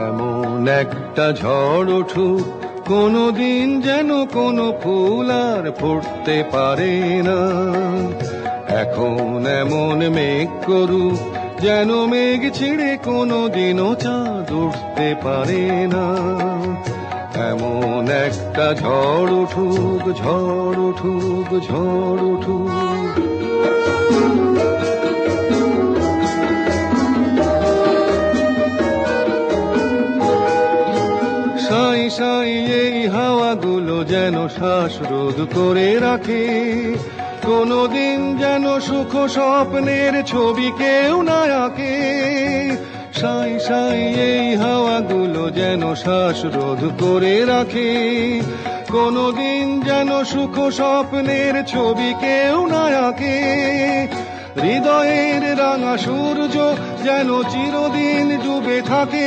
এমন একটা ঝড় উঠুক কোনদিন যেন কোনো ফুল আর ফুটতে পারে না। এখন এমন মেঘ করুক যেন মেঘ ছিঁড়ে কোনদিনও চাঁদ উঠতে পারে না। এমন একটা ঝড় উঠুক, ঝড় উঠুক, ঝড় উঠুক। সাই সাই এই হাওয়াগুলো যেন শ্বাসরোধ করে রাখে, কোনদিন যেন সুখ স্বপ্নের ছবি কেউ না আঁকে। সাই সাই এই হাওয়াগুলো যেন শ্বাসরোধ করে রাখে, কোনদিন যেন সুখ স্বপ্নের ছবি কেউ না আঁকে। হৃদয়ের রাঙা সূর্য যেন চিরদিন ডুবে থাকে।